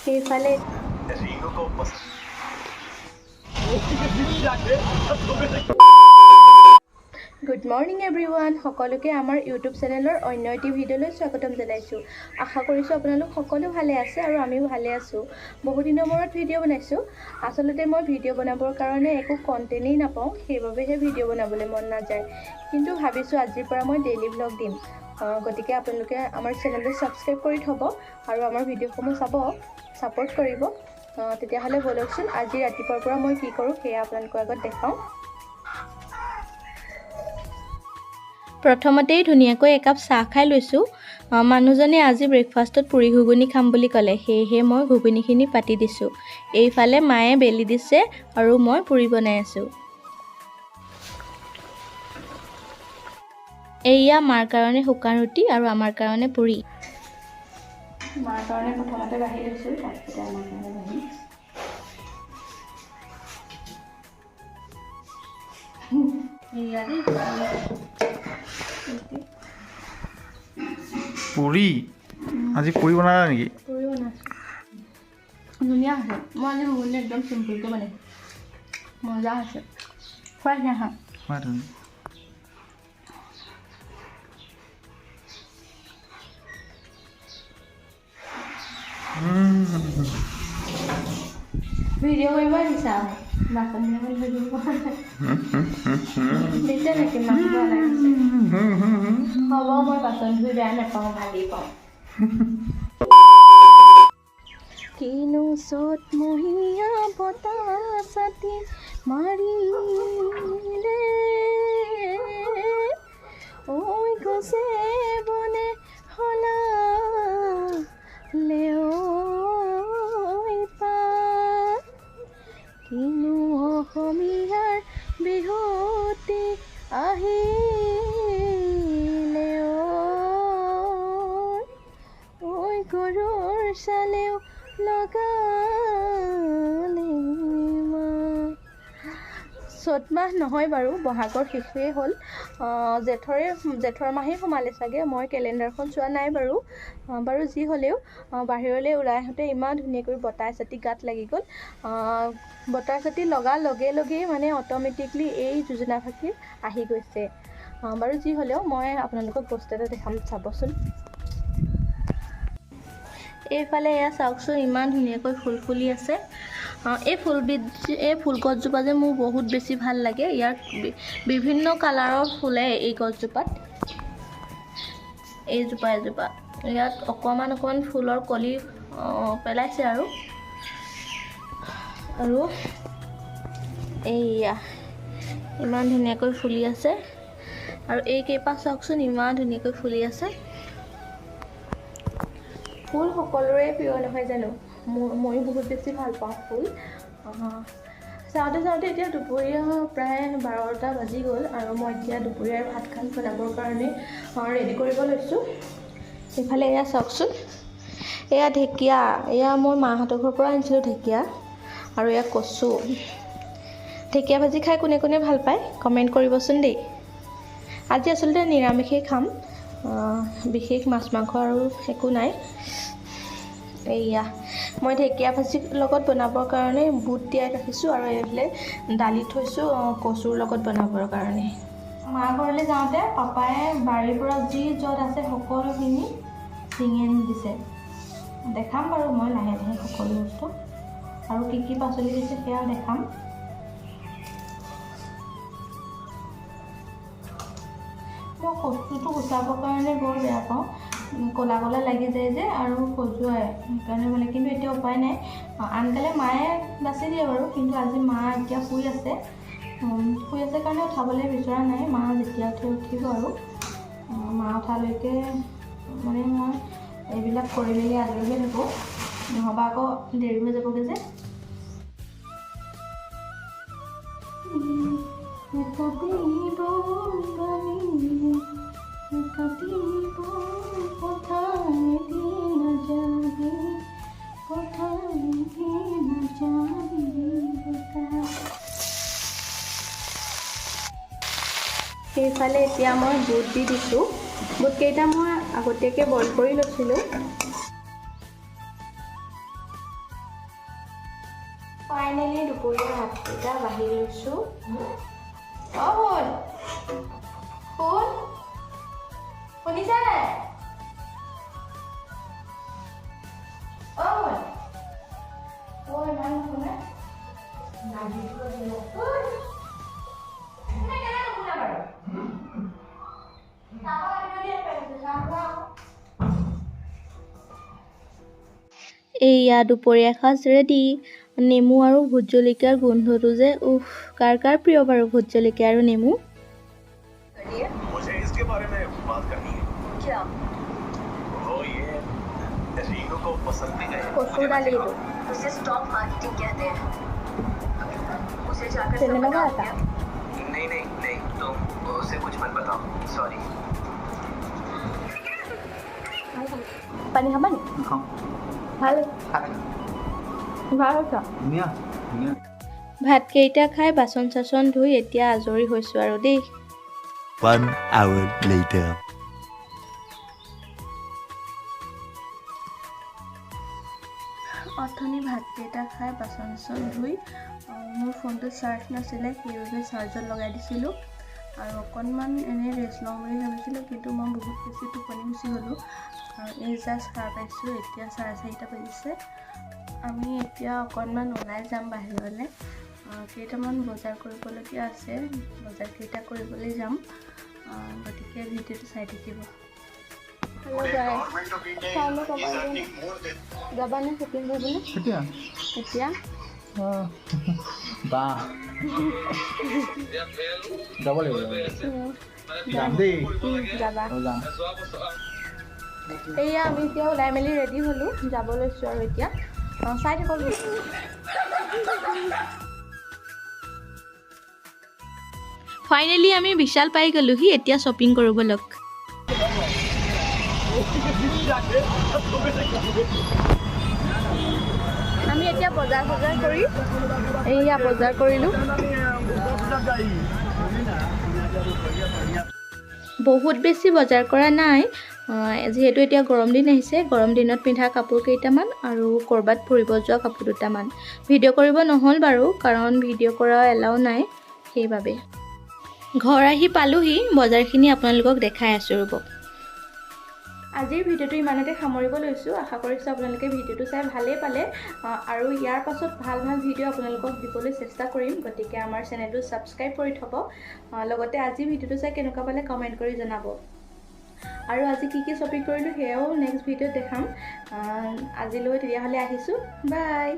সেইফালে good morning everyone, সকলোকে আমাৰ ইউটিউব চেনেলৰ অন্য এটি ভিডিঅ'লৈ স্বাগতম জনাইছোঁ। আশা কৰিছোঁ আপোনালোক সকলো ভালে আছে আৰু আমিও ভালে আছোঁ। বহুদিনৰ মূৰত ভিডিঅ' বনাইছোঁ। আচলতে মই ভিডিঅ' বনাবৰ কাৰণে একো কণ্টেণ্টেই নাপাওঁ, সেইবাবেহে ভিডিঅ' বনাবলৈ মন নাযায়। কিন্তু ভাবিছোঁ আজিৰ পৰা মই ডেইলি ভ্লগ দিম। গতিকে আপোনালোকে আমাৰ চেনেলটো ছাবস্ক্ৰাইব কৰি থ'ব আৰু আমাৰ ভিডিঅ'সমূহ চাব, ছাপোৰ্ট কৰিব। তেতিয়াহ'লে ব'লকচোন আজি ৰাতিপুৱাৰ পৰা মই কি কৰোঁ সেয়া আপোনালোকৰ আগত দেখাওঁ। প্ৰথমতেই ধুনীয়াকৈ একাপ চাহ খাই লৈছোঁ। মানুহজনে আজি ব্ৰেকফাষ্টত পুৰি ঘুগুনি খাম বুলি ক'লে, সেয়েহে মই ঘুগুনিখিনি পাতি দিছোঁ। এইফালে মায়ে বেলি দিছে আৰু মই পুৰি বনাই আছোঁ। এয়া মাৰ কাৰণে শুকান ৰুটি আৰু আমাৰ কাৰণে পুৰি। মাৰ কাৰণে প্ৰথমতে বাঢ়ি লৈছোঁ, তাৰপিছতে আমাৰ কাৰণে বাঢ়ি। পুৰি আজি পুৰি বনালা নেকি? পুৰি বনাইছোঁ, ধুনীয়া হৈছে। মই আজি ঘুগুনি একদম চিম্পুলকৈ বনাইছোঁ, মজা হৈছে। খুৱাই হা খোৱা তুমি। ভিডিঅ' কৰিব দিছা বাচন দিছে নেকি? মাছ হ'ব, মই বাচন ধুই বেয়া নাপাওঁ, ভালেই পাওঁ। কিনো চত মহীয়া বতাহ ছাতি মাৰিলে, ঐ গছে বনে সলালে, ঐ পাত কিনো অসমীয়াৰ বিহুটি আহিলে, ঐ গৰুৰ চালেও লগালে মাত। চ'ত মাহ নহয় বাৰু, বহাগৰ শেষেই হ'ল। জেঠৰ মাহেই সোমালে চাগে, মই কেলেণ্ডাৰখন চোৱা নাই বাৰু। যি হ'লেও বাহিৰলৈ ওলাই আহোঁতে ইমান ধুনীয়াকৈ বতাহ চাতি গাত লাগি গ'ল। বতাহ চাতি লগাৰ লগে লগেই মানে অট'মেটিকলি এই যোজনা ফাকি আহি গৈছে। যি হ'লেও মই আপোনালোকক বস্তু এটা দেখাম, চাবচোন। এইফালে এয়া চাওকচোন, ইমান ধুনীয়াকৈ ফুল ফুলি আছে। এই ফুলগছজোপা যে মোৰ বহুত বেছি ভাল লাগে। ইয়াৰ বিভিন্ন কালাৰৰ ফুলে এই গছজোপাত। এজোপা ইয়াত অকণমান ফুলৰ কলি পেলাইছে আৰু এইয়া ইমান ধুনীয়াকৈ ফুলি আছে। আৰু এই কেইপাহ চাওকচোন, ইমান ধুনীয়াকৈ ফুলি আছে। ফুল সকলোৰে প্ৰিয় নহয় জানো? ময়ো বহুত বেছি ভাল পাওঁ ফুল। চাওঁতে এতিয়া দুপৰীয়া প্ৰায় 12টা বাজি গ'ল আৰু মই এতিয়া দুপৰীয়াৰ ভাতখন বনাবৰ কাৰণে ৰেডি কৰিব লৈছোঁ। এইফালে এয়া চাওকচোন, এয়া ঢেকীয়া, এয়া মই মাহঁতৰ ঘৰৰ পৰা আনিছিলোঁ ঢেকীয়া। আৰু এয়া কচু। ঢেকীয়া ভাজি খাই কোনে কোনে ভাল পায় কমেণ্ট কৰিবচোন দেই। আজি আচলতে নিৰামিষেই খাম, বিশেষ মাছ মাংস আৰু একো নাই। এইয়া মই ঢেকীয়া ভাজিৰ লগত বনাবৰ কাৰণে বুট তিয়াই ৰাখিছোঁ আৰু এইফালে দালি থৈছোঁ কচুৰ লগত বনাবৰ কাৰণে। মাৰ ঘৰলৈ যাওঁতে পাপাই বাৰীৰ পৰা যি য'ত আছে সকলোখিনি ছিঙি আনি দিছে। দেখাম বাৰু মই লাহে লাহে সকলো বস্তু, আৰু কি কি পাচলি দিছে সেয়াও দেখাম। মই কচুটো গুচাবৰ কাৰণে বৰ বেয়া পাওঁ, ক'লা লাগি যায় যে আৰু খজুৱাই, সেইকাৰণে মানে। কিন্তু এতিয়া উপায় নাই, আনকালে মায়ে বাচি দিয়ে বাৰু, কিন্তু আজি মা এতিয়া শুই আছে কাৰণে উঠাবলৈ বিচৰা নাই। মা যেতিয়া উঠিব আৰু মা উঠালৈকে মানে মই এইবিলাক কৰি মেলি আজৰি হৈ থাকোঁ, নহ'বা আকৌ দেৰি হৈ যাবগৈ যে। সেইফালে এতিয়া মই বুট দি দিছোঁ। বুটকেইটা মই আগতীয়াকৈ বইল কৰি লৈছিলোঁ। ফাইনেলি দুপৰীয়া ভাতকেইটা বাঢ়ি লৈছোঁ। শুন শুনিছা নাই? ইমান শুনে এইয়া দুপৰীয়া সাজ ৰেডি। নেমু আৰু ভোট জলকীয়াৰ গোন্ধটো যে কাৰ কাৰ প্ৰিয় বাৰু ভোট জলকীয়া আৰু নেমু? मुझे इसके बारे में बात करनी है। क्या? वो ये रीनू को पसंद नहीं है। কচুৰ দালি এইটো उसे स्टॉक मार्केटिंग कहते हैं। उसे जाकर सब सिनेमा बताओ का क्या? नहीं नहीं नहीं, तुम उसे कुछ मत बताओ, सॉरी। পানী খাবা নি? খাওঁ ভাল ভাল হৈছে। ধুনীয়া ধুনীয়া ভাতকেইটা খাই বাচন চাচন ধুই এতিয়া আজৰি হৈছোঁ আৰু দেই। 1 hour later. অথনি ভাতকেইটা খাই বাচন চাচন ধুই মোৰ ফোনটো চাৰ্জ নাছিলে, সেইবাবে চাৰ্জত লগাই দিছিলোঁ আৰু অকণমান এনেই ৰেষ্ট লওঁ বুলি ভাবিছিলোঁ, কিন্তু মই বহুত বেছি টোপনি গুচি গ'লোঁ আৰু এই জাষ্ট সাৰ পাইছোঁ। এতিয়া 4:30 বাজিছে। আমি এতিয়া অকণমান ওলাই যাম বাহিৰলৈ। কেইটামান বজাৰ কৰিবলগীয়া আছে, বজাৰকেইটা কৰিবলৈ যাম, গতিকে ভিডিঅ'টো চাই থাকিব। হেল্ল' গাইছ, চাউলৰ কমাই যাবানে শ্বপিং কৰিবলৈ? কেতিয়া এতিয়া বা যাব লাগিব যাম দেই যাবা। যাম এয়া আমি এতিয়া ওলাই মেলি ৰেডি হ'লোঁ, যাব লৈছোঁ আৰু এতিয়া চাই থাকক। ফাইনেলি আমি বিশাল পাই গ'লোহি, এতিয়া শ্বপিং কৰোঁ ব'লক। আমি এতিয়া বজাৰ কৰি এইয়া বজাৰ কৰিলোঁ। বহুত বেছি বজাৰ কৰা নাই, যিহেতু এতিয়া গৰম দিন আহিছে। গৰম দিনত পিন্ধা কাপোৰ কেইটামান আৰু ক'ৰবাত ফুৰিব যোৱা কাপোৰ দুটামান। ভিডিঅ' কৰিব নহ'ল বাৰু, কাৰণ ভিডিঅ' কৰা এলাও নাই, সেইবাবে। ঘৰ আহি পালোহি, বজাৰখিনি আপোনালোকক দেখাই আছোঁ ৰ'ব। আজিৰ ভিডিঅ'টো ইমানতে সামৰিব লৈছোঁ। আশা কৰিছোঁ আপোনালোকে ভিডিঅ'টো চাই ভালেই পালে আৰু ইয়াৰ পাছত ভাল ভাল ভিডিঅ' আপোনালোকক দিবলৈ চেষ্টা কৰিম, গতিকে আমাৰ চেনেলটো ছাবস্ক্ৰাইব কৰি থ'ব। লগতে আজি ভিডিঅ'টো চাই কেনেকুৱা পালে কমেণ্ট কৰি জনাব। আৰু আজি কি কি শ্বপিং কৰিলোঁ সেয়াও নেক্সট ভিডিঅ'ত দেখাম। আজিলৈ তেতিয়াহ'লে আহিছোঁ, বাই।